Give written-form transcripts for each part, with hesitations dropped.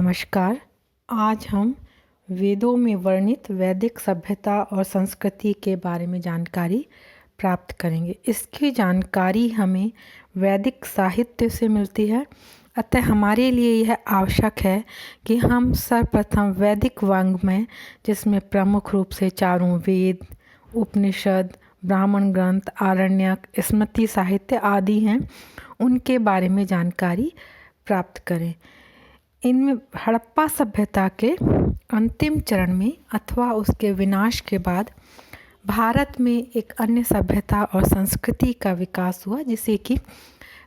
नमस्कार। आज हम वेदों में वर्णित वैदिक सभ्यता और संस्कृति के बारे में जानकारी प्राप्त करेंगे। इसकी जानकारी हमें वैदिक साहित्य से मिलती है, अतः हमारे लिए यह आवश्यक है कि हम सर्वप्रथम वैदिक वाङ्मय, जिसमें प्रमुख रूप से चारों वेद, उपनिषद, ब्राह्मण ग्रंथ, आरण्यक, स्मृति साहित्य आदि हैं, उनके बारे में जानकारी प्राप्त करें। इनमें हड़प्पा सभ्यता के अंतिम चरण में अथवा उसके विनाश के बाद भारत में एक अन्य सभ्यता और संस्कृति का विकास हुआ, जिसे कि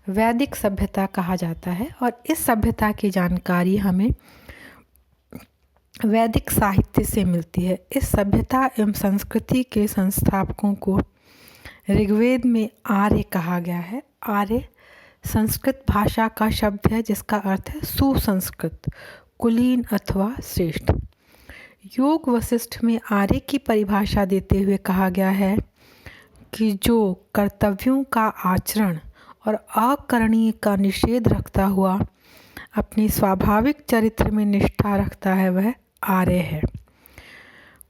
वैदिक सभ्यता कहा जाता है। और इस सभ्यता की जानकारी हमें वैदिक साहित्य से मिलती है। इस सभ्यता एवं संस्कृति के संस्थापकों को ऋग्वेद में आर्य कहा गया है। आर्य संस्कृत भाषा का शब्द है, जिसका अर्थ है सुसंस्कृत, कुलीन अथवा श्रेष्ठ। योग वशिष्ठ में आर्य की परिभाषा देते हुए कहा गया है कि जो कर्तव्यों का आचरण और अकरणीय का निषेध रखता हुआ अपनी स्वाभाविक चरित्र में निष्ठा रखता है, वह आर्य है।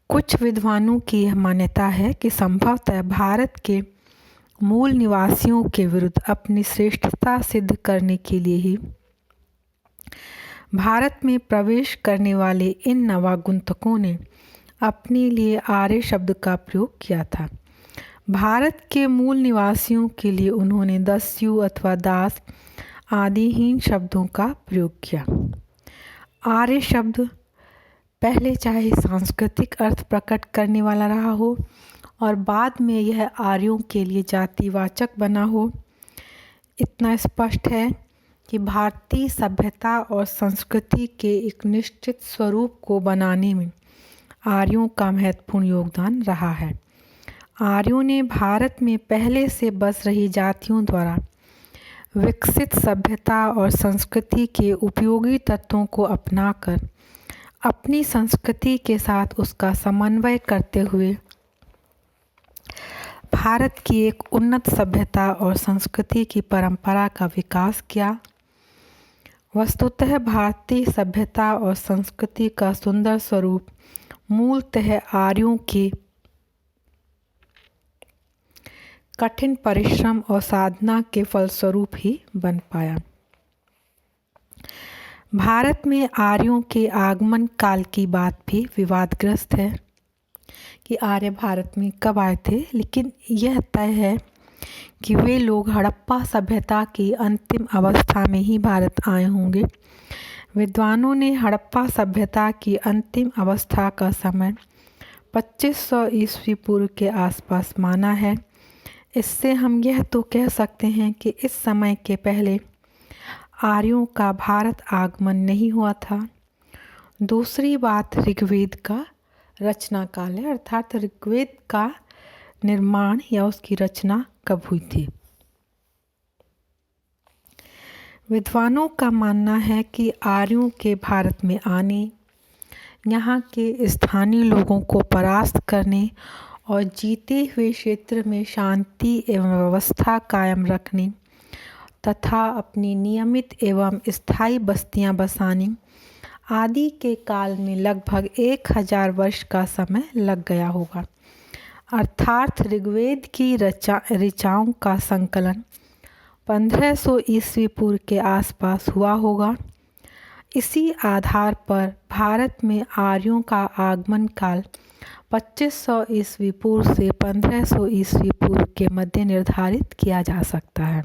कुछ विद्वानों की यह मान्यता है कि संभवतः भारत के मूल निवासियों के विरुद्ध अपनी श्रेष्ठता सिद्ध करने के लिए ही भारत में प्रवेश करने वाले इन नवागंतुकों ने अपने लिए आर्य शब्द का प्रयोग किया था। भारत के मूल निवासियों के लिए उन्होंने दस्यु अथवा दास आदि हीन शब्दों का प्रयोग किया। आर्य शब्द पहले चाहे सांस्कृतिक अर्थ प्रकट करने वाला रहा हो और बाद में यह आर्यों के लिए जातिवाचक बना हो, इतना स्पष्ट है कि भारतीय सभ्यता और संस्कृति के एक निश्चित स्वरूप को बनाने में आर्यों का महत्वपूर्ण योगदान रहा है। आर्यों ने भारत में पहले से बस रही जातियों द्वारा विकसित सभ्यता और संस्कृति के उपयोगी तत्वों को अपनाकर अपनी संस्कृति के साथ उसका समन्वय करते हुए भारत की एक उन्नत सभ्यता और संस्कृति की परंपरा का विकास किया। वस्तुतः भारतीय सभ्यता और संस्कृति का सुंदर स्वरूप मूलतः आर्यों के कठिन परिश्रम और साधना के फलस्वरूप ही बन पाया। भारत में आर्यों के आगमन काल की बात भी विवादग्रस्त है कि आर्य भारत में कब आए थे, लेकिन यह तय है कि वे लोग हड़प्पा सभ्यता की अंतिम अवस्था में ही भारत आए होंगे। विद्वानों ने हड़प्पा सभ्यता की अंतिम अवस्था का समय 2500 ईस्वी पूर्व के आसपास माना है। इससे हम यह तो कह सकते हैं कि इस समय के पहले आर्यों का भारत आगमन नहीं हुआ था। दूसरी बात ऋग्वेद का रचना काल है, अर्थात ऋग्वेद का निर्माण या उसकी रचना कब हुई थी। विद्वानों का मानना है कि आर्यों के भारत में आने, यहाँ के स्थानीय लोगों को परास्त करने और जीते हुए क्षेत्र में शांति एवं व्यवस्था कायम रखने तथा अपनी नियमित एवं स्थायी बस्तियां बसाने आदि के काल में लगभग 1000 वर्ष का समय लग गया होगा। अर्थात ऋग्वेद की ऋचाओं का संकलन 1500 ईस्वी पूर्व के आसपास हुआ होगा। इसी आधार पर भारत में आर्यों का आगमन काल 2500 ईस्वी पूर्व से 1500 ईस्वी पूर्व के मध्य निर्धारित किया जा सकता है।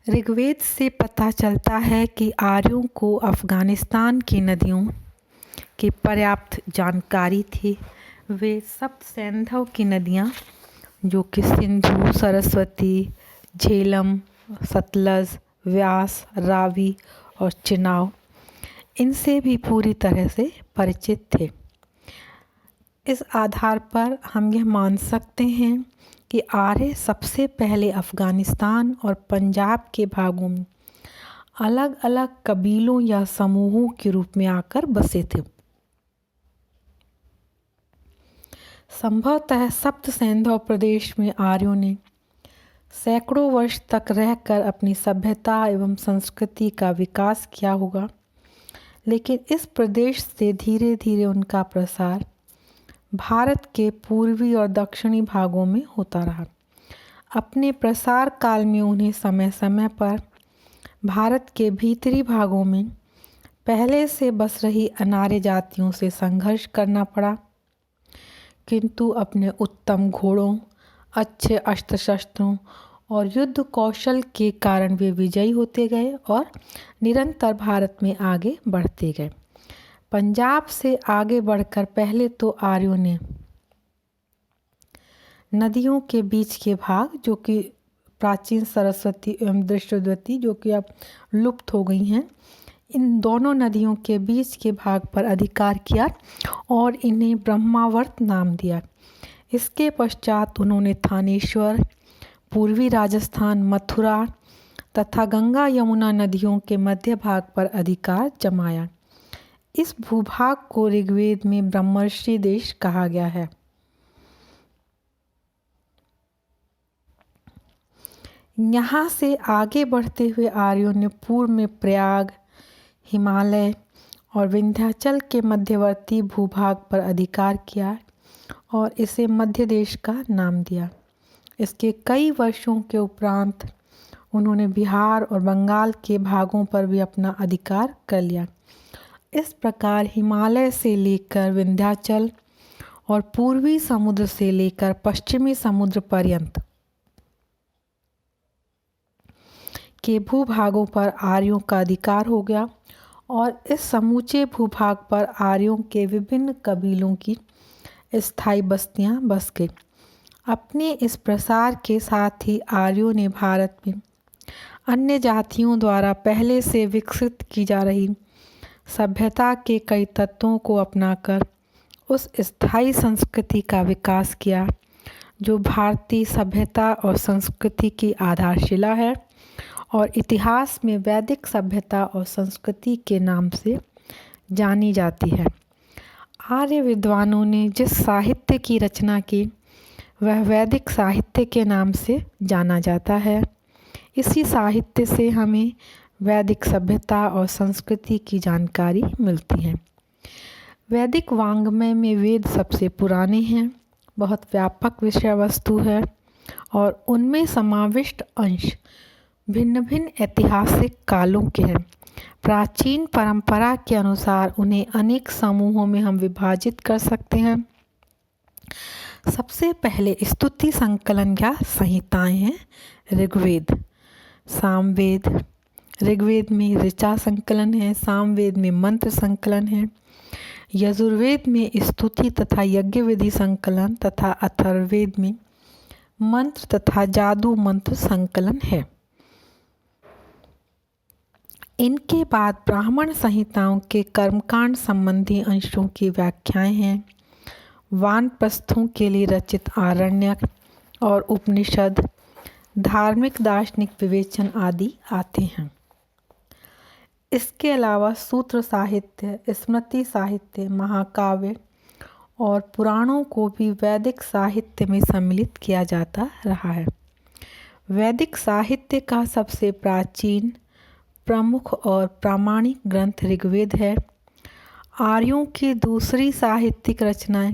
ऋग्वेद से पता चलता है कि आर्यों को अफ़गानिस्तान की नदियों की पर्याप्त जानकारी थी। वे सप्त सैंधव की नदियाँ, जो कि सिंधु, सरस्वती, झेलम, सतलज, व्यास, रावी और चिनाब, इनसे भी पूरी तरह से परिचित थे। इस आधार पर हम यह मान सकते हैं कि आर्य सबसे पहले अफ़गानिस्तान और पंजाब के भागों में अलग अलग कबीलों या समूहों के रूप में आकर बसे थे। संभवतः सप्त सैंधव प्रदेश में आर्यों ने सैकड़ों वर्ष तक रहकर अपनी सभ्यता एवं संस्कृति का विकास किया होगा, लेकिन इस प्रदेश से धीरे धीरे उनका प्रसार भारत के पूर्वी और दक्षिणी भागों में होता रहा। अपने प्रसार काल में उन्हें समय समय पर भारत के भीतरी भागों में पहले से बस रही अनार्य जातियों से संघर्ष करना पड़ा, किंतु अपने उत्तम घोड़ों, अच्छे अस्त्र शस्त्रों और युद्ध कौशल के कारण वे विजयी होते गए और निरंतर भारत में आगे बढ़ते गए। पंजाब से आगे बढ़कर पहले तो आर्यों ने नदियों के बीच के भाग, जो कि प्राचीन सरस्वती एवं दृष्टद्वती, जो कि अब लुप्त हो गई हैं, इन दोनों नदियों के बीच के भाग पर अधिकार किया और इन्हें ब्रह्मावर्त नाम दिया। इसके पश्चात उन्होंने थानेश्वर, पूर्वी राजस्थान, मथुरा तथा गंगा यमुना नदियों के मध्य भाग पर अधिकार जमाया। इस भूभाग को ऋग्वेद में ब्रह्मर्षि देश कहा गया है। यहाँ से आगे बढ़ते हुए आर्यों ने पूर्व में प्रयाग, हिमालय और विंध्याचल के मध्यवर्ती भूभाग पर अधिकार किया और इसे मध्य देश का नाम दिया। इसके कई वर्षों के उपरांत उन्होंने बिहार और बंगाल के भागों पर भी अपना अधिकार कर लिया। इस प्रकार हिमालय से लेकर विंध्याचल और पूर्वी समुद्र से लेकर पश्चिमी समुद्र पर्यंत के भूभागों पर आर्यों का अधिकार हो गया और इस समूचे भूभाग पर आर्यों के विभिन्न कबीलों की स्थायी बस्तियां बस गई। अपने इस प्रसार के साथ ही आर्यों ने भारत में अन्य जातियों द्वारा पहले से विकसित की जा रही सभ्यता के कई तत्वों को अपनाकर उस स्थायी संस्कृति का विकास किया जो भारतीय सभ्यता और संस्कृति की आधारशिला है और इतिहास में वैदिक सभ्यता और संस्कृति के नाम से जानी जाती है। आर्य विद्वानों ने जिस साहित्य की रचना की वह वैदिक साहित्य के नाम से जाना जाता है। इसी साहित्य से हमें वैदिक सभ्यता और संस्कृति की जानकारी मिलती है। वैदिक वाङ्मय में वेद सबसे पुराने हैं, बहुत व्यापक विषय वस्तु है और उनमें समाविष्ट अंश भिन्न भिन्न ऐतिहासिक कालों के हैं। प्राचीन परंपरा के अनुसार उन्हें अनेक समूहों में हम विभाजित कर सकते हैं। सबसे पहले स्तुति संकलन या संहिताएं हैं ऋग्वेद, सामवेद। ऋग्वेद में ऋचा संकलन है, सामवेद में मंत्र संकलन है, यजुर्वेद में स्तुति तथा यज्ञ विधि संकलन तथा अथर्ववेद में मंत्र तथा जादू मंत्र संकलन है। इनके बाद ब्राह्मण संहिताओं के कर्मकांड संबंधी अंशों की व्याख्याएं हैं। वानप्रस्थों के लिए रचित आरण्यक और उपनिषद, धार्मिक दार्शनिक विवेचन आदि आते हैं। इसके अलावा सूत्र साहित्य, स्मृति साहित्य, महाकाव्य और पुराणों को भी वैदिक साहित्य में सम्मिलित किया जाता रहा है। वैदिक साहित्य का सबसे प्राचीन, प्रमुख और प्रामाणिक ग्रंथ ऋग्वेद है। आर्यों की दूसरी साहित्यिक रचनाएं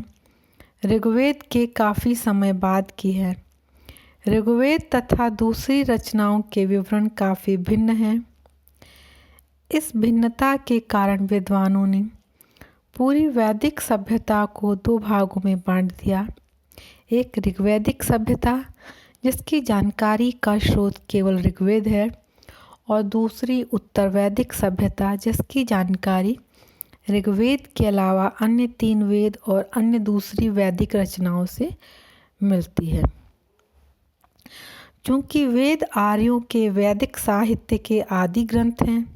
ऋग्वेद के काफ़ी समय बाद की है। ऋग्वेद तथा दूसरी रचनाओं के विवरण काफ़ी भिन्न हैं। इस भिन्नता के कारण विद्वानों ने पूरी वैदिक सभ्यता को दो भागों में बांट दिया। एक ऋग्वैदिक सभ्यता जिसकी जानकारी का स्रोत केवल ऋग्वेद है और दूसरी उत्तर वैदिक सभ्यता जिसकी जानकारी ऋग्वेद के अलावा अन्य 3 वेद और अन्य दूसरी वैदिक रचनाओं से मिलती है। चूँकि वेद आर्यों के वैदिक साहित्य के आदि ग्रंथ हैं,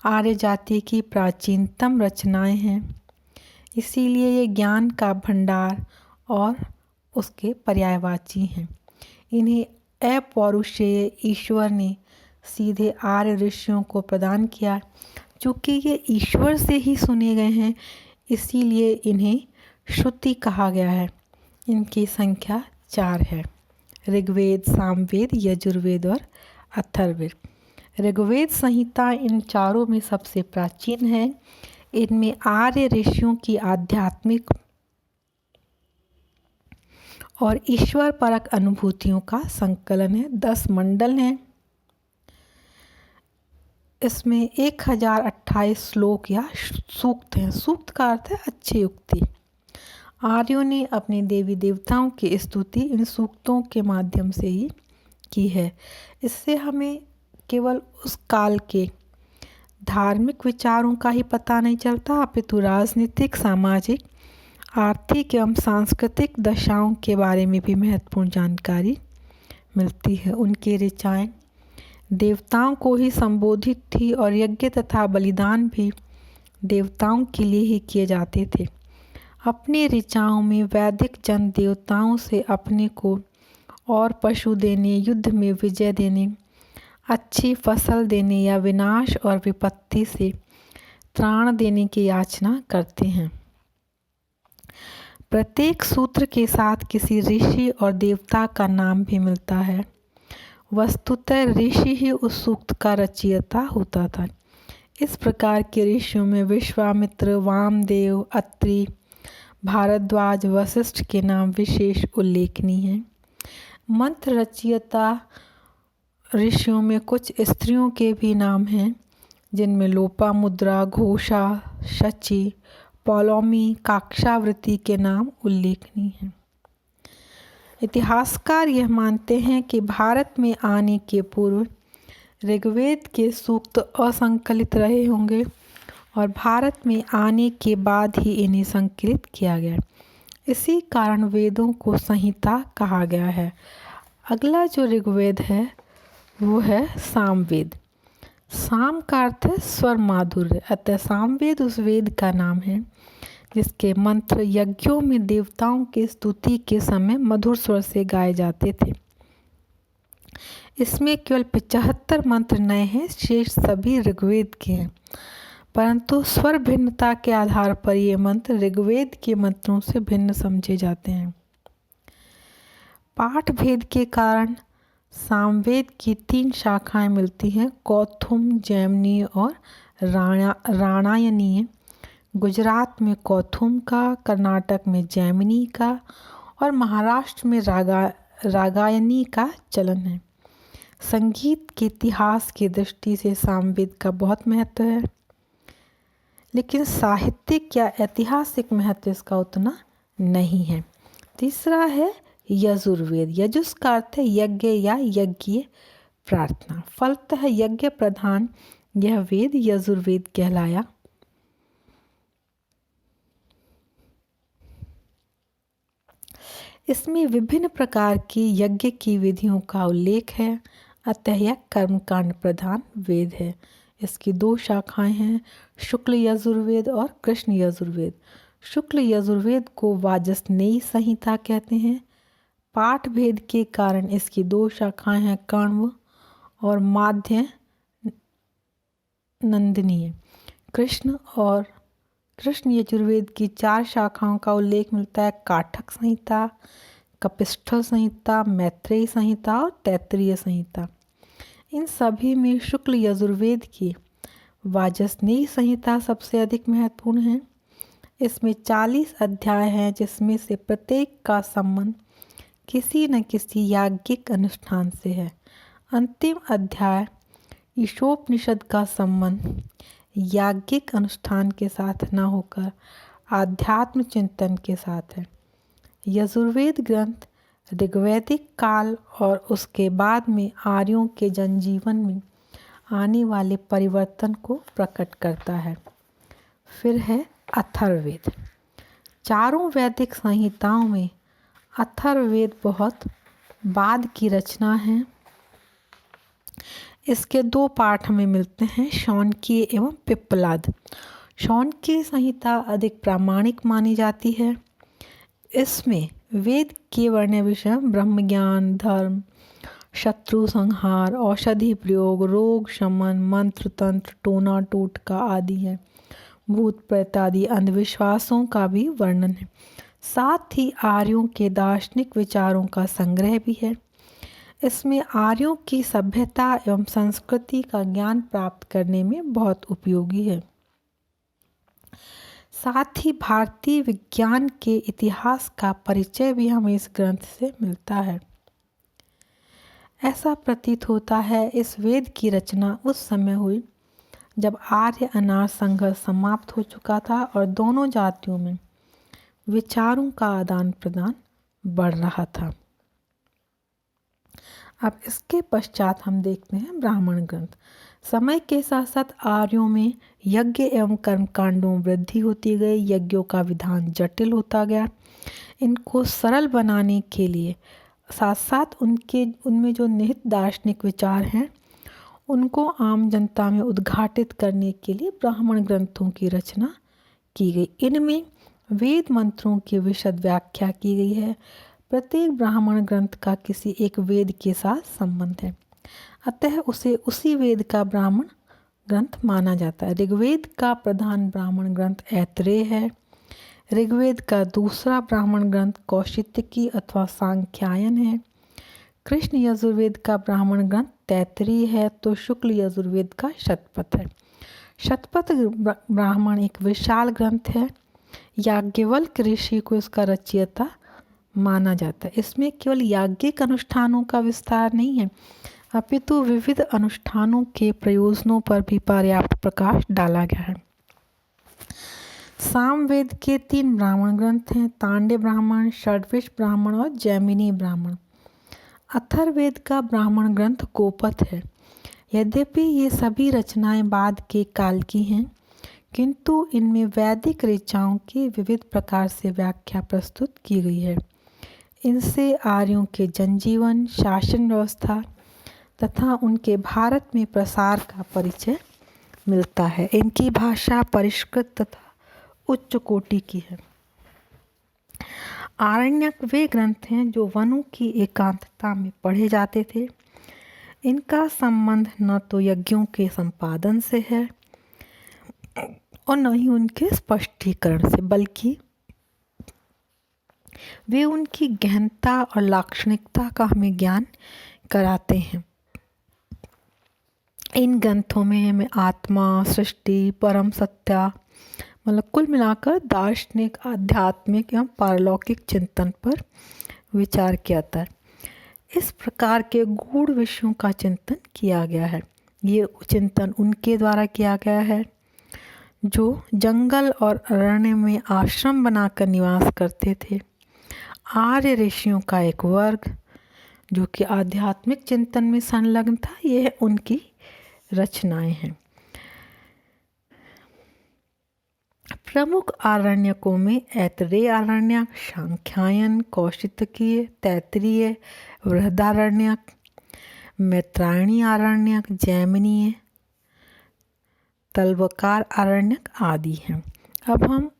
आर्य जाति की प्राचीनतम रचनाएं हैं, इसीलिए ये ज्ञान का भंडार और उसके पर्यायवाची हैं। इन्हें अपौरुषेय ईश्वर ने सीधे आर्य ऋषियों को प्रदान किया। चूँकि ये ईश्वर से ही सुने गए हैं, इसीलिए इन्हें श्रुति कहा गया है। इनकी संख्या 4 है। ऋग्वेद, सामवेद, यजुर्वेद और अथर्ववेद। ऋग्वेद संहिता इन चारों में सबसे प्राचीन है। इनमें आर्य ऋषियों की आध्यात्मिक और ईश्वर परक अनुभूतियों का संकलन है। 10 मंडल हैं। इसमें 1028 श्लोक या सूक्त हैं। सूक्त का अर्थ है अच्छी युक्ति। आर्यों ने अपने देवी देवताओं की स्तुति इन सूक्तों के माध्यम से ही की है। इससे हमें केवल उस काल के धार्मिक विचारों का ही पता नहीं चलता, अपितु राजनीतिक, सामाजिक, आर्थिक एवं सांस्कृतिक दशाओं के बारे में भी महत्वपूर्ण जानकारी मिलती है। उनकी ऋचाएँ देवताओं को ही संबोधित थी और यज्ञ तथा बलिदान भी देवताओं के लिए ही किए जाते थे। अपनी ऋचाओं में वैदिक जन देवताओं से अपने को और पशु देने, युद्ध में विजय देने, अच्छी फसल देने या विनाश और विपत्ति से त्राण देने की याचना करते हैं। प्रत्येक सूत्र के साथ किसी ऋषि और देवता का नाम भी मिलता है। वस्तुतः ऋषि ही उस सूक्त का रचयिता होता था। इस प्रकार के ऋषियों में विश्वामित्र, वामदेव, अत्रि, भारद्वाज, वशिष्ठ के नाम विशेष उल्लेखनीय हैं। मंत्र रचयिता ऋषियों में कुछ स्त्रियों के भी नाम हैं, जिनमें लोपामुद्रा, घोषा, शची, पौलोमी, काक्षावृत्ति के नाम उल्लेखनीय हैं। इतिहासकार यह मानते हैं कि भारत में आने के पूर्व ऋग्वेद के सूक्त असंकलित रहे होंगे और भारत में आने के बाद ही इन्हें संकलित किया गया। इसी कारण वेदों को संहिता कहा गया है। अगला जो ऋग्वेद है वो है सामवेद। साम का अर्थ है स्वर माधुर्य, अतः सामवेद उस वेद का नाम है जिसके मंत्र यज्ञों में देवताओं की स्तुति के समय मधुर स्वर से गाए जाते थे। इसमें केवल 75 मंत्र नए हैं, शेष सभी ऋग्वेद के हैं, परंतु स्वर भिन्नता के आधार पर ये मंत्र ऋग्वेद के मंत्रों से भिन्न समझे जाते हैं। पाठ भेद के कारण सामवेद की 3 शाखाएं मिलती हैं, कौथुम, जैमिनी और राणायनीय। गुजरात में कौथुम का, कर्नाटक में जैमिनी का और महाराष्ट्र में रागायनी का चलन है। संगीत के इतिहास की दृष्टि से सामवेद का बहुत महत्व है, लेकिन साहित्यिक या ऐतिहासिक महत्व इसका उतना नहीं है। तीसरा है यजुर्वेद। यजुस् का अर्थ है यज्ञ या यज्ञीय प्रार्थना। फलतः यज्ञ प्रधान यह वेद यजुर्वेद कहलाया। इसमें विभिन्न प्रकार की यज्ञ की विधियों का उल्लेख है, अतः यह कर्मकांड प्रधान वेद है। इसकी 2 शाखाएं हैं, शुक्ल यजुर्वेद और कृष्ण यजुर्वेद। शुक्ल यजुर्वेद को वाजसनेयी संहिता कहते हैं। पाठ भेद के कारण इसकी 2 शाखाएं हैं, कण्व और माध्य नंदनीय। कृष्ण यजुर्वेद की 4 शाखाओं का उल्लेख मिलता है, काठक संहिता, कपिष्ठल संहिता, मैत्रेयी संहिता और तैत्तिरीय संहिता। इन सभी में शुक्ल यजुर्वेद की वाजसनेयी संहिता सबसे अधिक महत्वपूर्ण है। इसमें 40 अध्याय हैं, जिसमें से प्रत्येक का संबंध किसी न किसी याज्ञिक अनुष्ठान से है। अंतिम अध्याय ईशोपनिषद का संबंध याज्ञिक अनुष्ठान के साथ न होकर आध्यात्म चिंतन के साथ है। यजुर्वेद ग्रंथ ऋग्वैदिक काल और उसके बाद में आर्यों के जनजीवन में आने वाले परिवर्तन को प्रकट करता है। फिर है अथर्ववेद। चारों वैदिक संहिताओं में अथर्ववेद बहुत बाद की रचना है। इसके 2 पाठ हमें मिलते हैं, शौनकीय एवं पिप्पलाद। शौनकीय संहिता अधिक प्रामाणिक मानी जाती है। इसमें वेद के वर्ण्य विषय ब्रह्म ज्ञान, धर्म, शत्रु संहार, औषधि प्रयोग, रोग शमन, मंत्र तंत्र, टोना टोटका आदि है। भूत प्रेत आदि अंधविश्वासों का भी वर्णन है। साथ ही आर्यों के दार्शनिक विचारों का संग्रह भी है। इसमें आर्यों की सभ्यता एवं संस्कृति का ज्ञान प्राप्त करने में बहुत उपयोगी है। साथ ही भारतीय विज्ञान के इतिहास का परिचय भी हमें इस ग्रंथ से मिलता है। ऐसा प्रतीत होता है इस वेद की रचना उस समय हुई जब आर्य अनार्य संघर्ष समाप्त हो चुका था और दोनों जातियों में विचारों का आदान प्रदान बढ़ रहा था। अब इसके पश्चात हम देखते हैं ब्राह्मण ग्रंथ। समय के साथ साथ आर्यों में यज्ञ एवं कर्मकांडों में वृद्धि होती गई। यज्ञों का विधान जटिल होता गया। इनको सरल बनाने के लिए साथ साथ उनमें जो निहित दार्शनिक विचार हैं उनको आम जनता में उद्घाटित करने के लिए ब्राह्मण ग्रंथों की रचना की गई। इनमें वेद मंत्रों की विशद व्याख्या की गई है। प्रत्येक ब्राह्मण ग्रंथ का किसी एक वेद के साथ संबंध है, अतः उसे उसी वेद का ब्राह्मण ग्रंथ माना जाता है। ऋग्वेद का प्रधान ब्राह्मण ग्रंथ ऐतरेय है। ऋग्वेद का दूसरा ब्राह्मण ग्रंथ कौशितकी अथवा सांख्यायन है। कृष्ण यजुर्वेद का ब्राह्मण ग्रंथ तैत्तिरीय है, तो शुक्ल यजुर्वेद का शतपथ है। शतपथ ब्राह्मण एक विशाल ग्रंथ है। याज्ञवल्क्य ऋषि को इसका रचयिता माना जाता है। इसमें केवल याज्ञिक अनुष्ठानों का विस्तार नहीं है, अपितु विविध अनुष्ठानों के प्रयोजनों पर भी पर्याप्त प्रकाश डाला गया है। सामवेद के 3 ब्राह्मण ग्रंथ हैं, तांडव ब्राह्मण, षड्विश ब्राह्मण और जैमिनी ब्राह्मण। अथर्ववेद का ब्राह्मण ग्रंथ गोपथ है। यद्यपि ये सभी रचनाएं बाद के काल की हैं, किंतु इनमें वैदिक ऋचाओं की विविध प्रकार से व्याख्या प्रस्तुत की गई है। इनसे आर्यों के जनजीवन, शासन व्यवस्था तथा उनके भारत में प्रसार का परिचय मिलता है। इनकी भाषा परिष्कृत तथा उच्च कोटि की है। आरण्यक वे ग्रंथ हैं जो वनों की एकांतता में पढ़े जाते थे। इनका संबंध न तो यज्ञों के संपादन से है और न ही उनके स्पष्टीकरण से, बल्कि वे उनकी गहनता और लाक्षणिकता का हमें ज्ञान कराते हैं। इन ग्रंथों में हमें आत्मा, सृष्टि, परम सत्या, मतलब कुल मिलाकर दार्शनिक, आध्यात्मिक एवं पारलौकिक चिंतन पर विचार किया जाता है। इस प्रकार के गूढ़ विषयों का चिंतन किया गया है। ये चिंतन उनके द्वारा किया गया है जो जंगल और अरण्य में आश्रम बनाकर निवास करते थे। आर्य ऋषियों का एक वर्ग जो कि आध्यात्मिक चिंतन में संलग्न था, यह उनकी रचनाएं हैं। प्रमुख आरण्यकों में ऐतरेय आरण्यक, सांख्यायन, कौशितकीय, तैत्तिरीय, बृहदारण्यक, मैत्रायणी आरण्यक, जैमिनीय, तलवकार आरण्यक आदि हैं। अब हम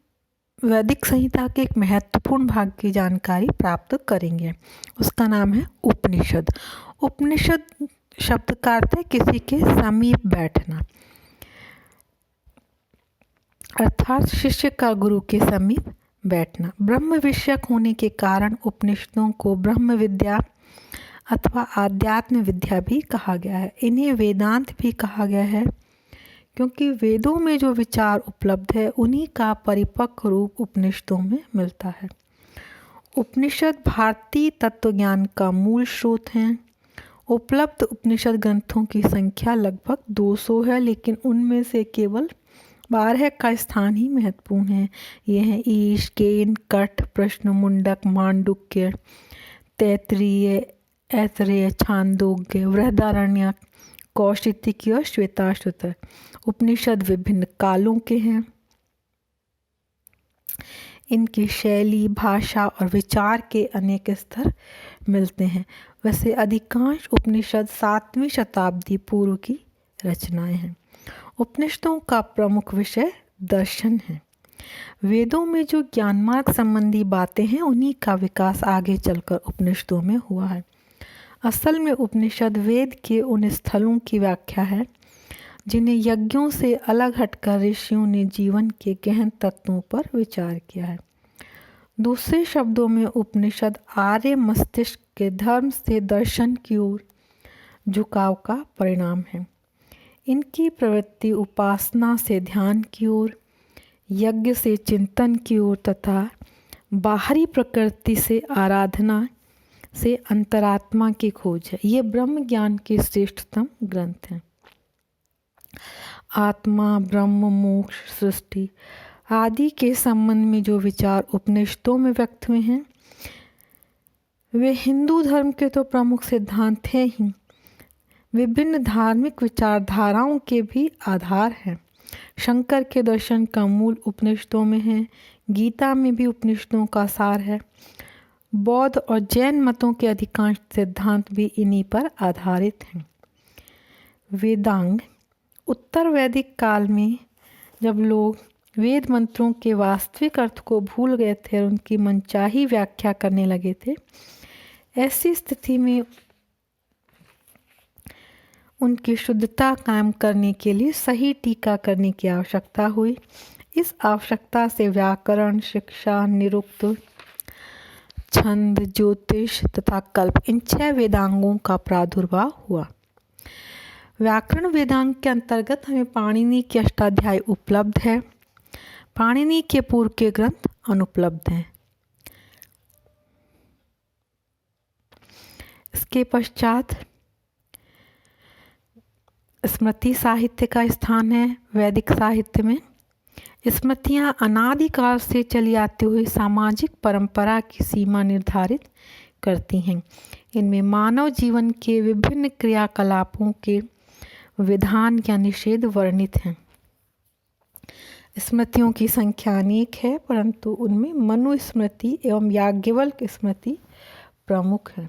वैदिक संहिता के एक महत्वपूर्ण भाग की जानकारी प्राप्त करेंगे। उसका नाम है उपनिषद। उपनिषद शब्द का अर्थ है किसी के समीप बैठना, अर्थात शिष्य का गुरु के समीप बैठना। ब्रह्म विषयक होने के कारण उपनिषदों को ब्रह्म विद्या अथवा आध्यात्म विद्या भी कहा गया है। इन्हें वेदांत भी कहा गया है क्योंकि वेदों में जो विचार उपलब्ध है उन्हीं का परिपक्व रूप उपनिषदों में मिलता है। उपनिषद भारतीय तत्वज्ञान का मूल स्रोत हैं। उपलब्ध उपनिषद ग्रंथों की संख्या लगभग 200 है, लेकिन उनमें से केवल 12 का स्थान ही महत्वपूर्ण है। ये हैं ईश, केन, कठ, प्रश्न, मुंडक, मांडुक्य, तैत्तिरीय, ऐतरेय, छांदोग्य, बृहदारण्यक, कौशितकी और श्वेताश्वतर। उपनिषद विभिन्न कालों के हैं। इनकी शैली, भाषा और विचार के अनेक स्तर मिलते हैं। वैसे अधिकांश उपनिषद 7वीं शताब्दी पूर्व की रचनाएं हैं। उपनिषदों का प्रमुख विषय दर्शन है। वेदों में जो ज्ञान मार्ग संबंधी बातें हैं उन्हीं का विकास आगे चलकर उपनिषदों में हुआ है। असल में उपनिषद वेद के उन स्थलों की व्याख्या है जिन्हें यज्ञों से अलग हटकर ऋषियों ने जीवन के गहन तत्वों पर विचार किया है। दूसरे शब्दों में उपनिषद आर्य मस्तिष्क के धर्म से दर्शन की ओर झुकाव का परिणाम है। इनकी प्रवृत्ति उपासना से ध्यान की ओर, यज्ञ से चिंतन की ओर तथा बाहरी प्रकृति से आराधना से अंतरात्मा की खोज है। ये ब्रह्म ज्ञान के श्रेष्ठतम ग्रंथ हैं। आत्मा, ब्रह्म, मोक्ष, सृष्टि आदि के संबंध में जो विचार उपनिषदों में व्यक्त हुए हैं वे हिंदू धर्म के तो प्रमुख सिद्धांत हैं ही, विभिन्न धार्मिक विचारधाराओं के भी आधार हैं। शंकर के दर्शन का मूल उपनिषदों में है। गीता में भी उपनिषदों का सार है। बौद्ध और जैन मतों के अधिकांश सिद्धांत भी इन्हीं पर आधारित हैं। वेदांग उत्तर वैदिक काल में जब लोग वेद मंत्रों के वास्तविक अर्थ को भूल गए थे और उनकी मनचाही व्याख्या करने लगे थे, ऐसी स्थिति में उनकी शुद्धता कायम करने के लिए सही टीका करने की आवश्यकता हुई। इस आवश्यकता से व्याकरण, शिक्षा, निरुक्त, छंद, ज्योतिष तथा कल्प इन 6 वेदांगों का प्रादुर्भाव हुआ। व्याकरण वेदांग के अंतर्गत हमें पाणिनि की अष्टाध्यायी उपलब्ध है। पाणिनि के पूर्व के ग्रंथ अनुपलब्ध हैं। इसके पश्चात स्मृति साहित्य का स्थान है। वैदिक साहित्य में स्मृतियाँ अनादिकाल से चली आती हुई सामाजिक परंपरा की सीमा निर्धारित करती हैं। इनमें मानव जीवन के विभिन्न क्रियाकलापों के विधान या निषेध वर्णित हैं। स्मृतियों की संख्या अनेक है, परंतु उनमें मनुस्मृति एवं याज्ञवल्क स्मृति प्रमुख है।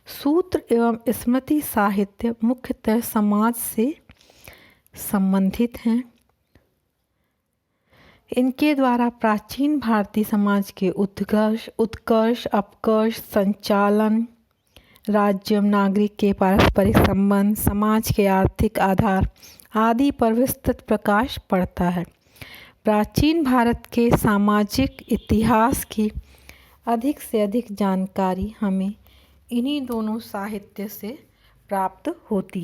सूत्र एवं स्मृति साहित्य मुख्यतः समाज से संबंधित हैं। इनके द्वारा प्राचीन भारतीय समाज के उत्कर्ष, अपकर्ष, संचालन, राज्य, नागरिक के पारस्परिक संबंध, समाज के आर्थिक आधार आदि पर विस्तृत प्रकाश पड़ता है। प्राचीन भारत के सामाजिक इतिहास की अधिक से अधिक जानकारी हमें इन्हीं दोनों साहित्य से प्राप्त होती है।